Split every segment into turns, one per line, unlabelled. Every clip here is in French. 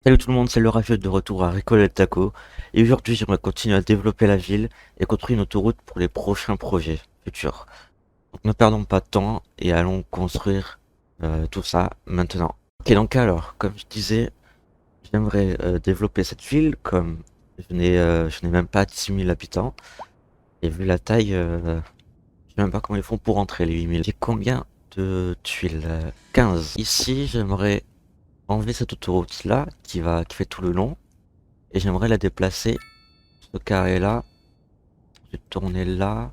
Salut tout le monde, c'est le Rageux de retour à Récollet Taco. Et aujourd'hui, j'aimerais continuer à développer la ville et construire une autoroute pour les prochains projets futurs. Donc ne perdons pas de temps et allons construire tout ça maintenant. Ok, donc alors, comme je disais, j'aimerais développer cette ville comme je n'ai même pas 10 000 habitants. Et vu la taille, je sais même pas comment ils font pour rentrer les 8 000. J'ai combien de tuiles? 15. Ici, j'aimerais enlever cette autoroute là qui fait tout le long. Et j'aimerais la déplacer, ce carré là, je vais tourner là,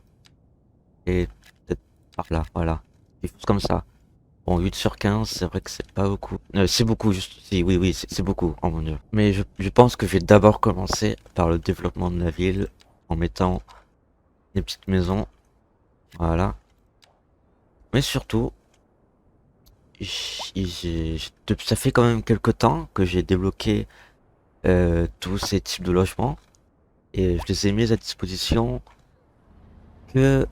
et peut-être par là, voilà. Quelque chose comme ça. Bon, 8 sur 15, c'est vrai que c'est pas beaucoup. C'est beaucoup, juste, si, oui, oui, c'est beaucoup, oh mon dieu. Mais je pense que je vais d'abord commencer par le développement de la ville, en mettant des petites maisons, voilà. Mais surtout, ça fait quand même quelques temps que j'ai débloqué tous ces types de logements, et je les ai mis à disposition que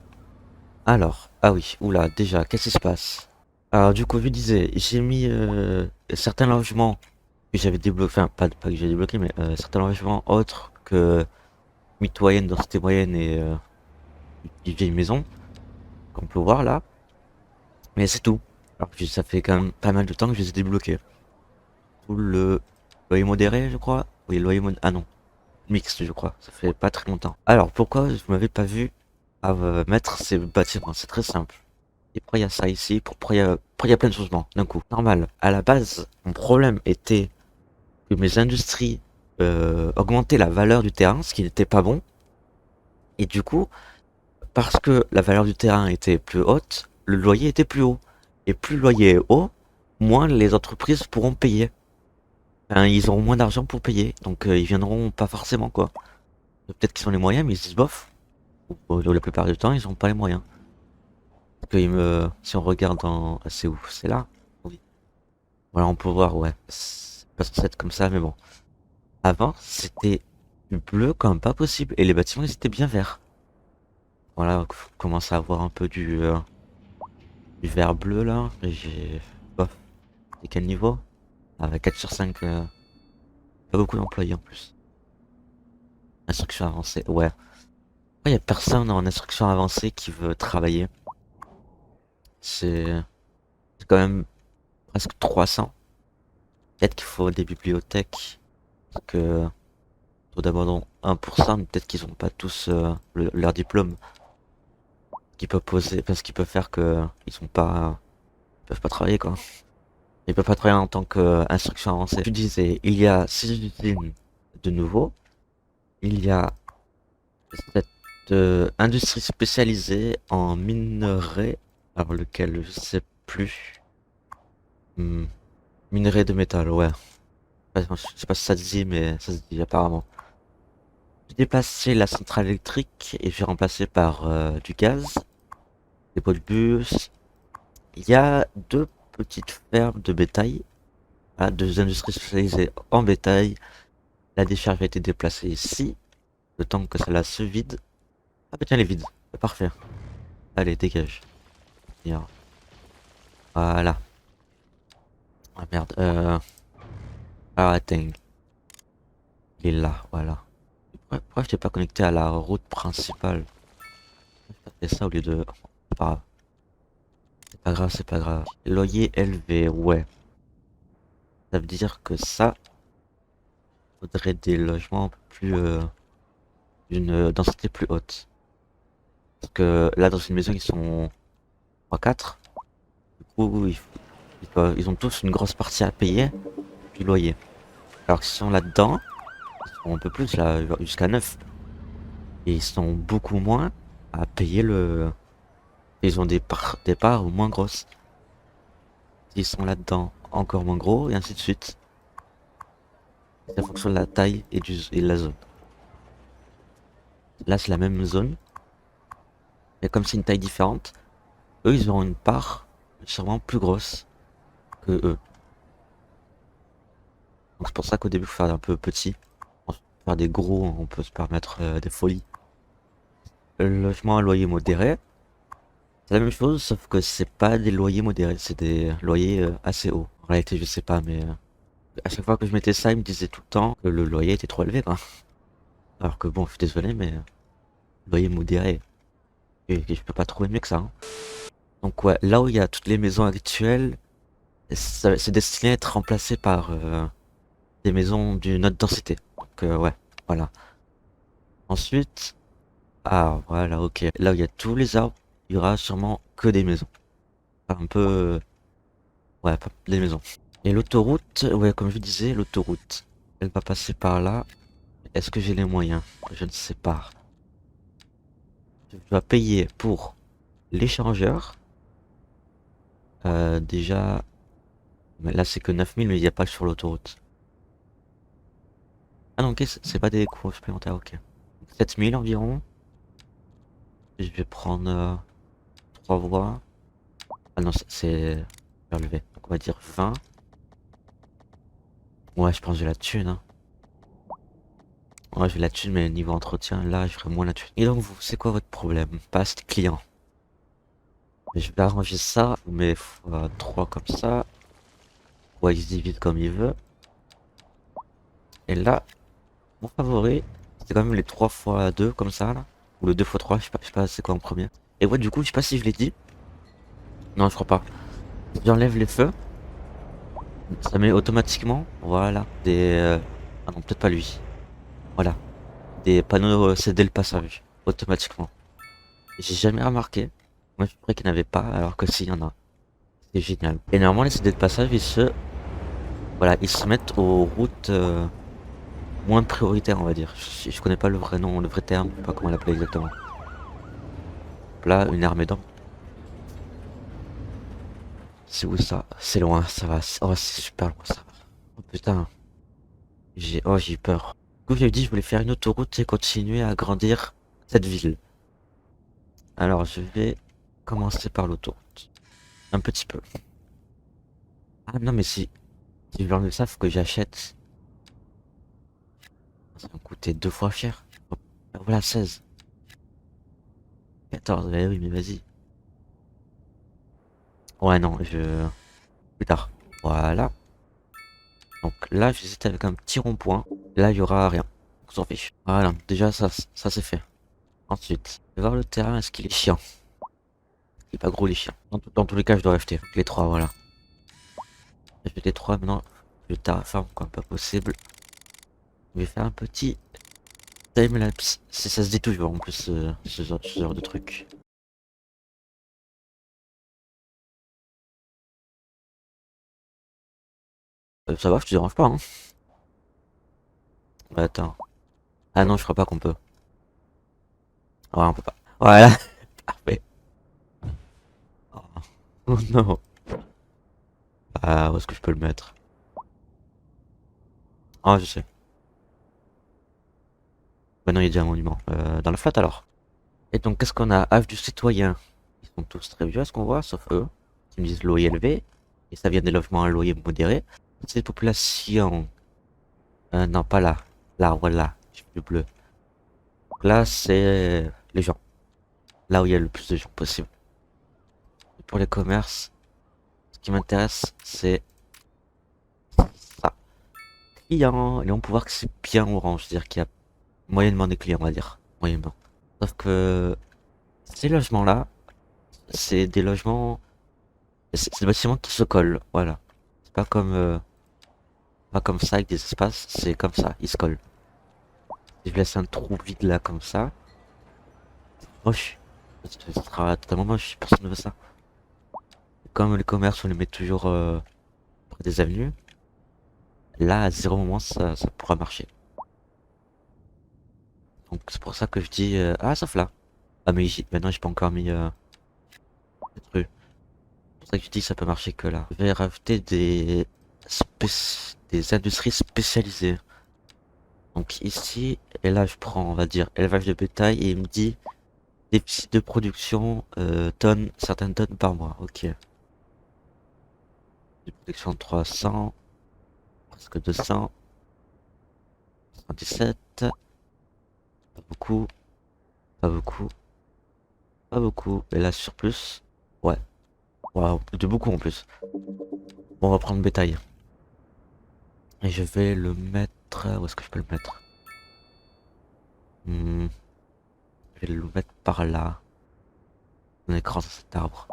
alors, ah oui, oula, déjà, qu'est-ce qui se passe? Alors, du coup, je disais, j'ai mis certains logements que j'avais débloqués, enfin, pas que j'ai débloqué, mais certains logements autres que mitoyenne, densité moyenne et une vieille maison, qu'on peut voir là. Mais c'est tout. Alors que ça fait quand même pas mal de temps que je les ai débloqués. Tout le loyer modéré, je crois. Oui, ah non, mixte, je crois. Ça fait pas très longtemps. Alors, pourquoi je m'avais pas vu à mettre ces bâtiments? C'est très simple. Et pourquoi il y a ça ici? Pourquoi il y a plein de changements d'un coup? Normal. À la base, mon problème était que mes industries augmentaient la valeur du terrain, ce qui n'était pas bon. Et du coup, parce que la valeur du terrain était plus haute, le loyer était plus haut. Et plus le loyer est haut, moins les entreprises pourront payer. Enfin, ils auront moins d'argent pour payer. Donc ils viendront pas forcément quoi. Peut-être qu'ils ont les moyens, mais ils se disent bof. Ou la plupart du temps, ils ont pas les moyens. Parce que si on regarde en... C'est où? C'est là? Oui. Voilà, on peut voir, ouais. C'est pas censé être comme ça, mais bon. Avant, c'était du bleu comme pas possible. Et les bâtiments, ils étaient bien verts. Voilà, on commence à avoir un peu du vert bleu, là. Et j'ai... Bof. C'est quel niveau? Avec 4 sur 5, pas beaucoup d'employés en plus. Instruction avancée, ouais. Il y a personne en instruction avancée qui veut travailler. C'est c'est quand même presque 300. Peut-être qu'il faut des bibliothèques. Parce que taux d'abandon 1%, mais peut-être qu'ils ont pas tous leur diplôme. Qui peut poser, parce qu'ils peuvent faire que ils peuvent pas travailler quoi. Ils peuvent pas travailler en tant qu'instruction avancée. Tu disais, il y a 6 usines de nouveau. Il y a cette industrie spécialisée en minerai, alors lequel je sais plus. Hmm, minerai de métal, ouais. Ouais, je sais pas si ça se dit, mais ça se dit apparemment. J'ai déplacé la centrale électrique et j'ai remplacé par du gaz, des pots de bus. Il y a deux petites fermes de bétail, deux industries spécialisées en bétail. La décharge a été déplacée ici, le temps que cela se vide. Ah bah tiens, elle est vide, c'est parfait. Allez, dégage. Bien. Voilà. Ah merde, ah attends, il est là, voilà. Pourquoi je t'ai pas connecté à la route principale? Je fait ça au lieu de... C'est pas grave, c'est pas grave, c'est pas grave. Loyer élevé, ouais. Ça veut dire que ça, faudrait des logements un peu plus... d'une densité plus haute. Parce que là, dans une maison, ils sont 3-4. Du coup, ils ont tous une grosse partie à payer du loyer. Alors qu'ils sont là-dedans, ils sont un peu plus, là, jusqu'à 9. Et ils sont beaucoup moins à payer le... Ils ont des parts moins grosses. Ils sont là-dedans encore moins gros, et ainsi de suite. C'est en fonction de la taille et de la zone. Là, c'est la même zone, mais comme c'est une taille différente, eux, ils auront une part sûrement plus grosse que eux. Donc c'est pour ça qu'au début, faut faire un peu petit. Pour faire des gros, on peut se permettre des folies. Le logement à loyer modéré, c'est la même chose, sauf que c'est pas des loyers modérés, c'est des loyers assez hauts. En réalité, je sais pas, mais À chaque fois que je mettais ça, il me disait tout le temps que le loyer était trop élevé, quoi. Alors que bon, je suis désolé, mais loyer modéré. Et je peux pas trouver mieux que ça, hein. Donc ouais, là où il y a toutes les maisons actuelles, c'est destiné à être remplacé par des maisons d'une autre densité. Donc ouais, voilà. Ensuite, ah voilà, ok. Là où il y a tous les arbres, il y aura sûrement que des maisons. Enfin, un peu, ouais, pas des maisons. Et l'autoroute, ouais, comme je disais, l'autoroute, elle va passer par là. Est-ce que j'ai les moyens? Je ne sais pas. Je dois payer pour l'échangeur. Déjà, mais là c'est que 9000, mais il n'y a pas que sur l'autoroute. Ah non, ok, c'est pas des coûts supplémentaires, ok. 7000 environ. Je vais prendre 3 voies. Ah non, c'est vers le V. Donc on va dire 20. Ouais, je pense que j'ai la thune, hein. Ouais, j'ai la thune, mais niveau entretien, là, je ferai moins la thune. Et donc, vous, c'est quoi votre problème? Pas assez de clients. Mais je vais arranger ça. Je mets x3 comme ça. Ouais, il se divise comme il veut. Et là, mon favori, c'est quand même les 3 fois 2 comme ça, là. Ou le 2 fois 3, je sais pas c'est quoi en premier. Et ouais, du coup, je sais pas si je l'ai dit. Non, je crois pas. J'enlève les feux. Ça met automatiquement, voilà, des... Ah non, peut-être pas lui. Voilà, des panneaux céder le passage, automatiquement. J'ai jamais remarqué. Moi, je croyais qu'il n'y en avait pas, alors que s'il y en a. C'est génial. Et normalement, les CD de passage, voilà, ils se mettent aux routes moins prioritaires, on va dire. Je connais pas le vrai nom, le vrai terme, je sais pas comment l'appeler exactement. Là, une armée d'hommes. C'est où ça? C'est loin, ça va. Oh, c'est super loin, ça va. Oh putain, j'ai eu peur. Du coup, j'ai dit, je voulais faire une autoroute et continuer à agrandir cette ville. Alors, je vais commencer par l'autoroute. Un petit peu. Ah non, mais si je veux enlever ça, faut que j'achète. Ça va me coûter 2 fois cher. Oh, voilà, 16. 14, bah oui, mais vas-y. Ouais, non, plus tard. Voilà. Donc là, j'hésite avec un petit rond-point. Là, il y aura rien. On s'en fiche. Voilà, déjà, ça c'est fait. Ensuite, je vais voir le terrain, est-ce qu'il est chiant? Il est pas gros, les chiens. Dans tous les cas, je dois acheter. Les 3, voilà. J'ai fait les 3, maintenant, je terraforme quoi, pas possible. Je vais faire un petit timelapse. Si ça se dit toujours en plus, ce genre de truc. Ça va, je te dérange pas, hein? Ouais, attends. Ah non, je crois pas qu'on peut. Ouais, on peut pas. Voilà. Parfait. Oh, oh non. Ah, où est-ce que je peux le mettre? Ah, je sais. Bah non, il y a déjà un monument. Dans la flotte alors. Et donc, qu'est-ce qu'on a? Âge du citoyen. Ils sont tous très vieux, à ce qu'on voit, sauf eux. Ils me disent loyer élevé. Et ça vient des logements à loyer modéré. C'est population. Non, pas là. Là, voilà. J'ai vu le bleu. Donc là, c'est les gens. Là où il y a le plus de gens possible. Et pour les commerces, ce qui m'intéresse, c'est ça. Clients. Et on peut voir que c'est bien orange. C'est-à-dire qu'il y a moyennement des clients, on va dire. Moyennement. Sauf que ces logements-là, c'est des logements. C'est des bâtiments qui se collent. Voilà. C'est pas comme ça avec des espaces. C'est comme ça. Ils se collent. Si je laisse un trou vide là comme ça, moche. Ça sera totalement moche. Personne ne veut ça. Comme les commerces, on les met toujours près des avenues. Là, à zéro moment, ça pourra marcher. Donc c'est pour ça que je dis ah sauf là. Ah mais maintenant j'ai pas encore mis cette rue. C'est pour ça que je dis que ça peut marcher que là. Je vais rajouter des industries spécialisées. Donc ici et là je prends on va dire élevage de bétail et il me dit déficit de production certaines tonnes par mois. Ok. De production de 300, presque 200, 117. Pas beaucoup, pas beaucoup, pas beaucoup. Et là surplus. Ouais. Waouh, de beaucoup en plus. Bon, on va prendre bétail. Et je vais le mettre... Où est-ce que je peux le mettre? Je vais le mettre par là. Mon écran sur cet arbre.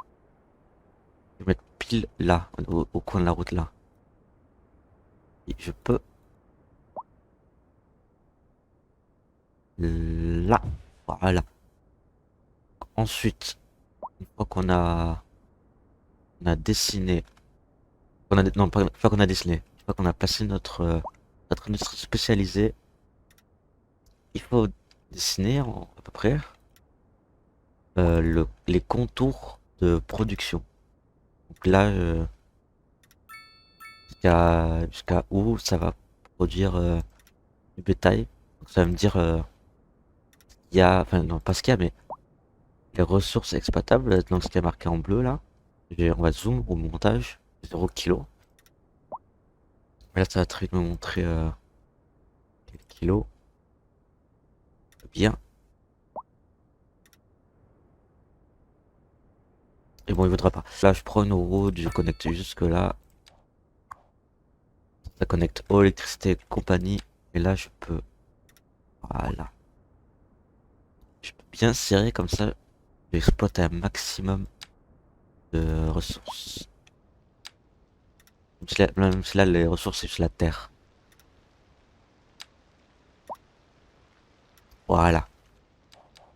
Je vais le mettre pile là, au coin de la route là. Et je peux... Là. Voilà. Ensuite, une fois on a dessiné... non, pas une fois qu'on a dessiné. Une fois qu'on a placé notre industrie spécialisée, il faut dessiner à peu près les contours de production. Donc là, jusqu'à où ça va produire du bétail. Donc ça va me dire il y a, enfin non pas ce qu'il y a, mais les ressources exploitables, donc ce qui est marqué en bleu là. On va zoom au montage, 0 kg. Là ça va très vite me montrer quel kilo. Bien. Et bon il voudra pas. Là je prends une route, je connecte jusque là. Ça connecte eau, électricité, compagnie. Et là je peux. Voilà. Je peux bien serrer comme ça. J'exploite un maximum de ressources. Même si là les ressources c'est juste la terre. Voilà.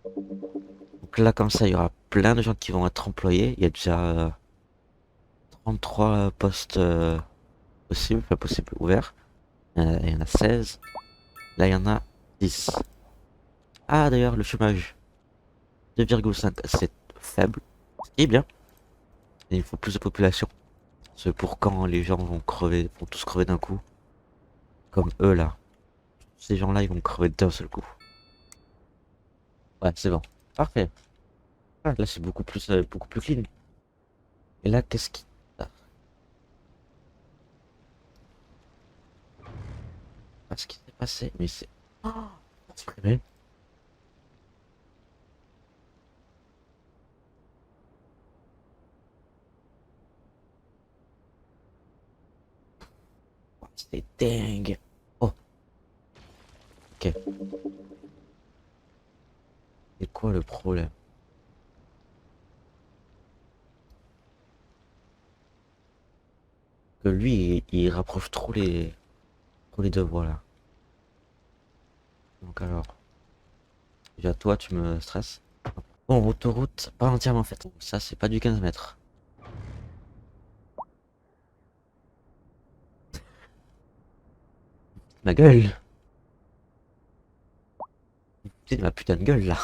Donc là comme ça il y aura plein de gens qui vont être employés. Il y a déjà 33 postes possibles, pas possibles ouverts. Il y en a 16. Là il y en a 10. Ah d'ailleurs le chômage 2,5 c'est faible. Ce qui est bien. Et il faut plus de population. C'est pour quand les gens vont crever, vont tous crever d'un coup. Comme eux là. Ces gens là ils vont crever d'un seul coup. Ouais c'est bon. Parfait. Ah, là c'est beaucoup plus clean. Et là qu'est-ce qui... Ah, ce qui s'est passé? Mais c'est... Oh, supprimé. C'est dingue. Oh, ok. C'est quoi le problème? Que lui, il rapproche trop les deux voies là. Donc alors, déjà toi, tu me stresses. Bon, autoroute, pas entièrement faite. Ça, c'est pas du 15 mètres. Ma gueule! C'est ma putain de gueule là.